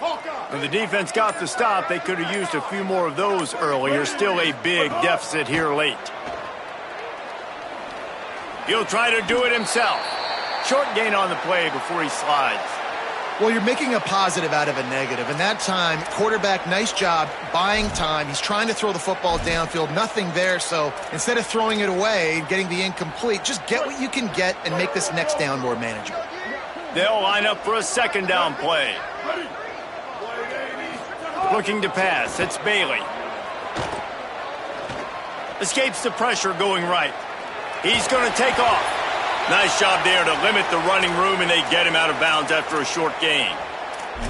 When the defense got the stop, they could have used a few more of those earlier. Still a big deficit here late. He'll try to do it himself. Short gain on the play before he slides. Well, you're making a positive out of a negative. And that time, quarterback, nice job buying time. He's trying to throw the football downfield. Nothing there. So instead of throwing it away, getting the incomplete, just get what you can get and make this next down more manageable. They'll line up for a 2nd down play. Looking to pass. It's Bailey. Escapes the pressure going right. He's going to take off. Nice job there to limit the running room, and they get him out of bounds after a short gain.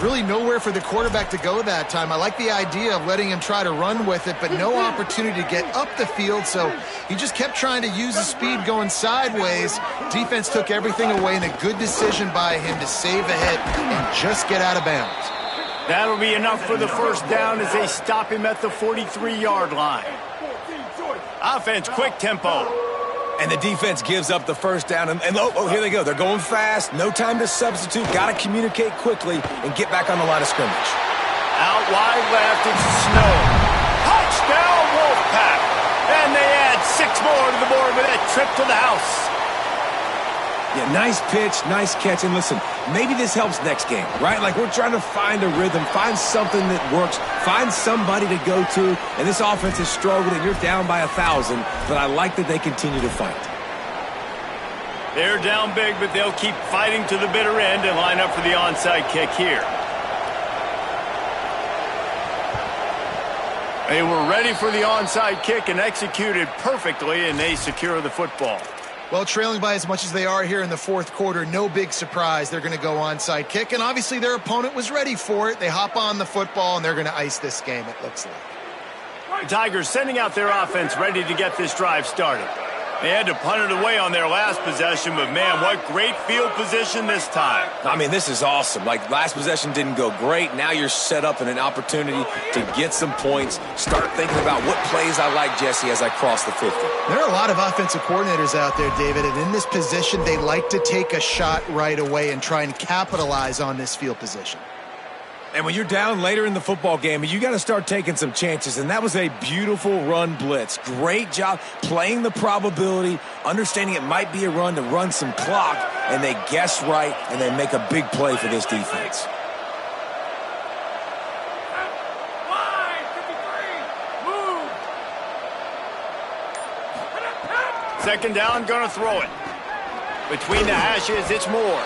Really nowhere for the quarterback to go that time. I like the idea of letting him try to run with it, but no opportunity to get up the field, so he just kept trying to use the speed going sideways. Defense took everything away, and a good decision by him to save a hit and just get out of bounds. That'll be enough for the 1st down as they stop him at the 43-yard line. Offense, quick tempo. And the defense gives up the first down. And oh, here they go. They're going fast. No time to substitute. Got to communicate quickly and get back on the line of scrimmage. Out wide left, it's Snow. Touchdown, Wolfpack. And they add 6 more to the board with that trip to the house. Yeah, nice pitch, nice catch. And listen, maybe this helps next game, right? Like we're trying to find a rhythm, find something that works, find somebody to go to. And this offense is struggling, and you're down by 1,000. But I like that they continue to fight. They're down big, but they'll keep fighting to the bitter end and line up for the onside kick here. They were ready for the onside kick and executed perfectly, and they secure the football. Well, trailing by as much as they are here in the fourth quarter, no big surprise. They're going to go onside kick, and obviously their opponent was ready for it. They hop on the football, and they're going to ice this game, it looks like. The Tigers sending out their offense ready to get this drive started. They had to punt it away on their last possession, but man, what great field position this time. I mean, this is awesome. Like, last possession didn't go great. Now you're set up in an opportunity to get some points. Start thinking about what plays I like, Jesse, as I cross the 50. There are a lot of offensive coordinators out there, David, and in this position, they like to take a shot right away and try and capitalize on this field position. And when you're down later in the football game, you got to start taking some chances. And that was a beautiful run blitz. Great job playing the probability, understanding it might be a run to run some clock, and they guess right, and they make a big play for this defense. Second down, gonna throw it. Between the hashes, it's Moore.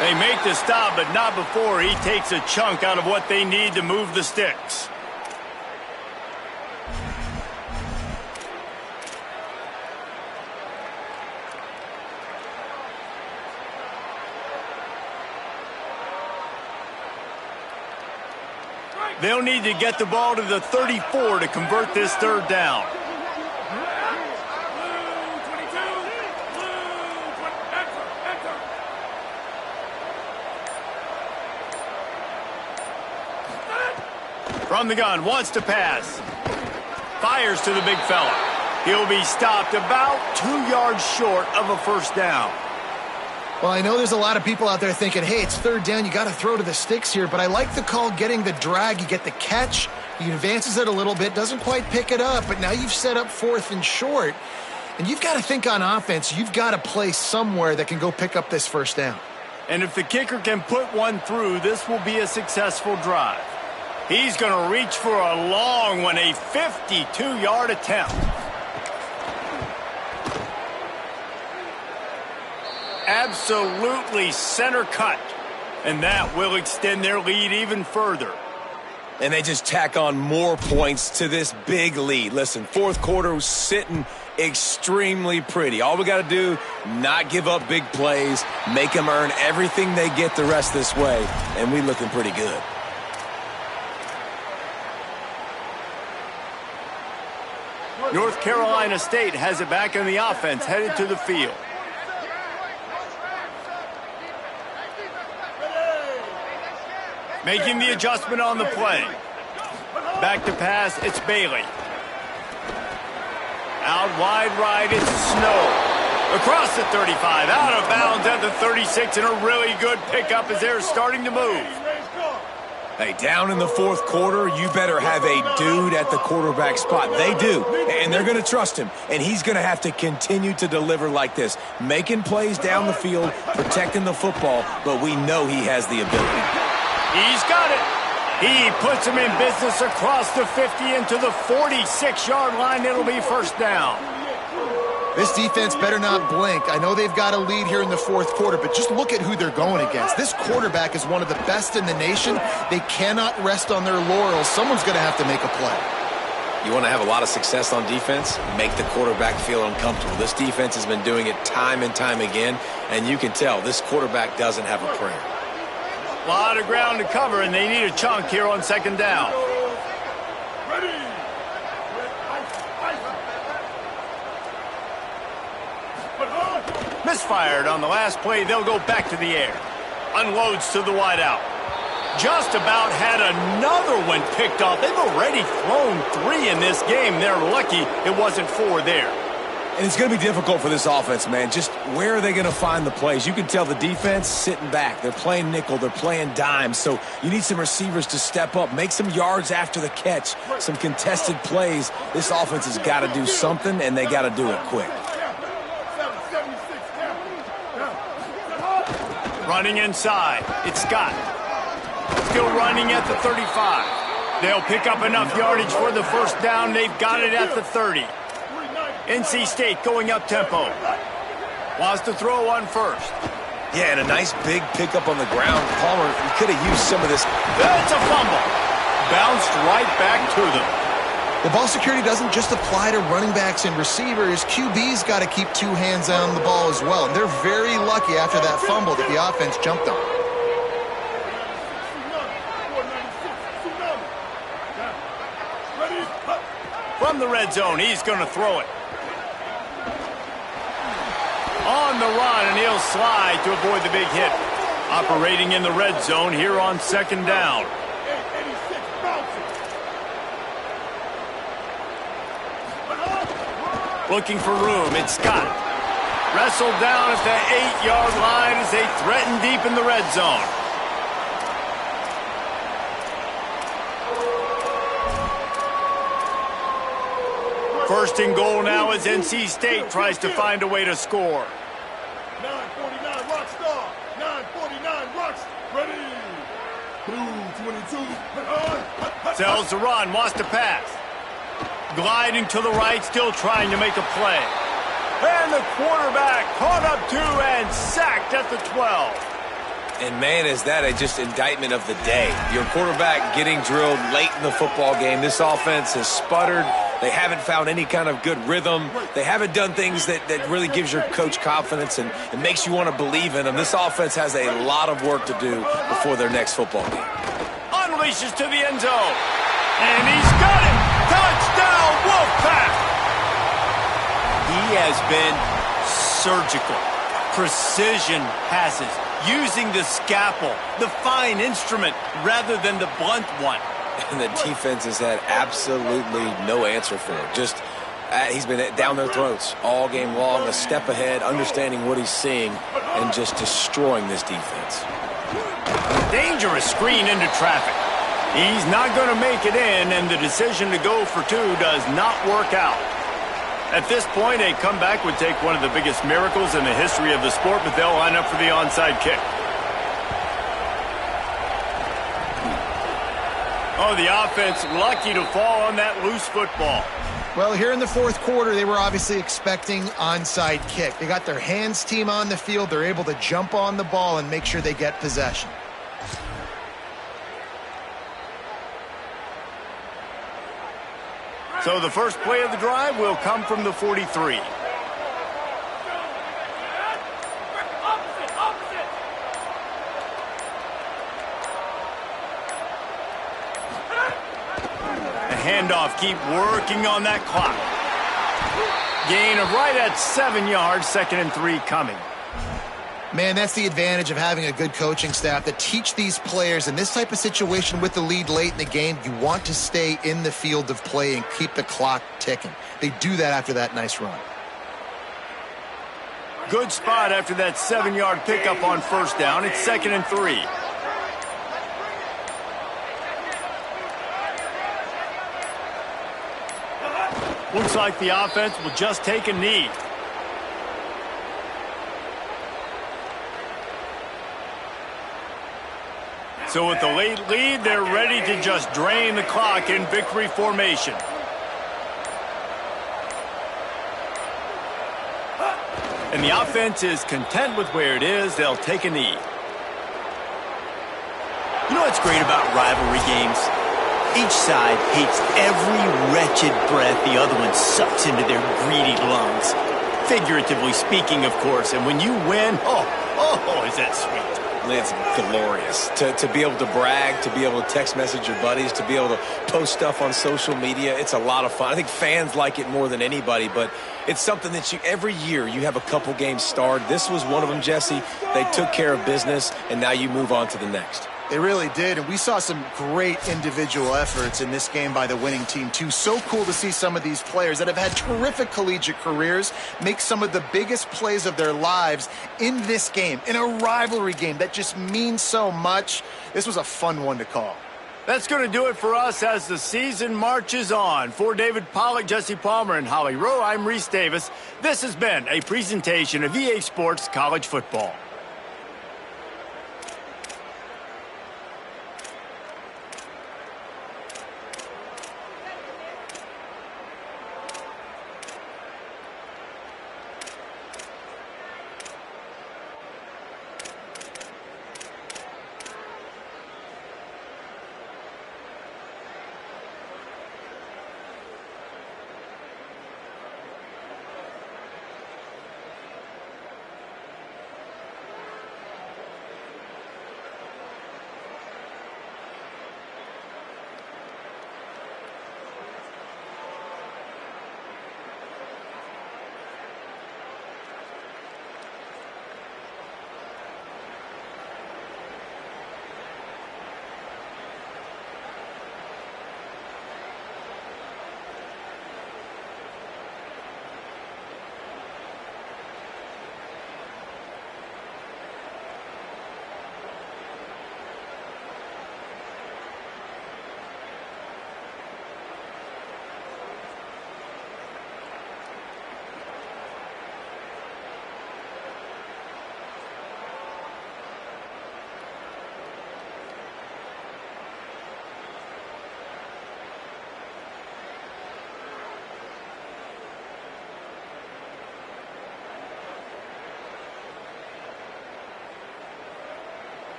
They make the stop, but not before he takes a chunk out of what they need to move the sticks. They'll need to get the ball to the 34 to convert this third down. From the gun, wants to pass. Fires to the big fella. He'll be stopped about 2 yards short of a first down. Well, I know there's a lot of people out there thinking, hey, it's third down, you got to throw to the sticks here, but I like the call getting the drag. You get the catch, he advances it a little bit, doesn't quite pick it up, but now you've set up 4th and short, and you've got to think on offense, you've got to play somewhere that can go pick up this first down. And if the kicker can put one through, this will be a successful drive. He's going to reach for a long one, a 52-yard attempt. Absolutely center cut. And that will extend their lead even further. And they just tack on more points to this big lead. Listen, fourth quarter was sitting extremely pretty. All we got to do, not give up big plays, make them earn everything they get the rest this way, and we looking pretty good. North Carolina State has it back in the offense, headed to the field. Making the adjustment on the play. Back to pass, it's Bailey. Out wide right, it's Snow. Across the 35, out of bounds at the 36, and a really good pickup as they're starting to move. Hey, down in the fourth quarter, you better have a dude at the quarterback spot. They do, and they're going to trust him, and he's going to have to continue to deliver like this, making plays down the field, protecting the football, but we know he has the ability. He's got it. He puts him in business across the 50 into the 46-yard line. It'll be first down. This defense better not blink. I know they've got a lead here in the fourth quarter, but just look at who they're going against. This quarterback is one of the best in the nation. They cannot rest on their laurels. Someone's going to have to make a play. You want to have a lot of success on defense? Make the quarterback feel uncomfortable. This defense has been doing it time and time again, and you can tell this quarterback doesn't have a prayer. A lot of ground to cover, and they need a chunk here on second down. Misfired on the last play. They'll go back to the air. Unloads to the wideout. Just about had another one picked off. They've already thrown 3 in this game. They're lucky it wasn't 4 there. And it's going to be difficult for this offense, man. Just where are they going to find the plays? You can tell the defense sitting back. They're playing nickel. They're playing dime. So you need some receivers to step up, make some yards after the catch, some contested plays. This offense has got to do something, and they got to do it quick. Running inside. It's Scott. Still running at the 35. They'll pick up enough yardage for the first down. They've got it at the 30. NC State going up-tempo. Wants to throw on first. Yeah, and a nice big pickup on the ground. Palmer could have used some of this. That's a fumble. Bounced right back to them. The ball security doesn't just apply to running backs and receivers. QB's got to keep two hands on the ball as well. And they're very lucky after that fumble that the offense jumped on. From the red zone, he's going to throw it. On the run, and he'll slide to avoid the big hit. Operating in the red zone here on second down. Looking for room, it's Scott. Wrestled down at the 8-yard line as they threaten deep in the red zone. First and goal now as NC State tries to find a way to score. 949 Rockstar. 949 Rocks. Ready. Blue 22. Sells the run, wants to pass. Gliding to the right, still trying to make a play. And the quarterback caught up to and sacked at the 12. And, man, is that just indictment of the day. Your quarterback getting drilled late in the football game. This offense has sputtered. They haven't found any kind of good rhythm. They haven't done things that really gives your coach confidence and makes you want to believe in them. This offense has a lot of work to do before their next football game. Unleashes to the end zone. And he's got it. Touchdown, Wolfpack. He has been surgical. Precision passes. Using the scalpel, the fine instrument, rather than the blunt one. And the defense has had absolutely no answer for it. Just, he's been down their throats all game long, a step ahead, understanding what he's seeing, and just destroying this defense. Dangerous screen into traffic. He's not going to make it in, and the decision to go for two does not work out. At this point, a comeback would take one of the biggest miracles in the history of the sport, but they'll line up for the onside kick. Oh, the offense lucky to fall on that loose football. Well, here in the fourth quarter, they were obviously expecting onside kick. They got their hands team on the field. They're able to jump on the ball and make sure they get possession. So the first play of the drive will come from the 43. The handoff, keep working on that clock. Gain of right at 7 yards, 2nd and 3 coming. Man, that's the advantage of having a good coaching staff that teach these players in this type of situation with the lead late in the game, you want to stay in the field of play and keep the clock ticking. They do that after that nice run. Good spot after that 7-yard pickup on first down. It's 2nd and 3. Looks like the offense will just take a knee. So with the late lead, they're ready to just drain the clock in victory formation. And the offense is content with where it is. They'll take a knee. You know what's great about rivalry games? Each side hates every wretched breath the other one sucks into their greedy lungs. Figuratively speaking, of course. And when you win, oh, is that sweet. It's glorious to be able to brag, to be able to text message your buddies, to be able to post stuff on social media. It's a lot of fun. I think fans like it more than anybody, but it's something that every year you have a couple games starred. This was one of them, Jesse. They took care of business, and now you move on to the next. They really did, and we saw some great individual efforts in this game by the winning team, too. So cool to see some of these players that have had terrific collegiate careers make some of the biggest plays of their lives in this game, in a rivalry game that just means so much. This was a fun one to call. That's going to do it for us as the season marches on. For David Pollack, Jesse Palmer, and Holly Rowe, I'm Reese Davis. This has been a presentation of EA Sports College Football.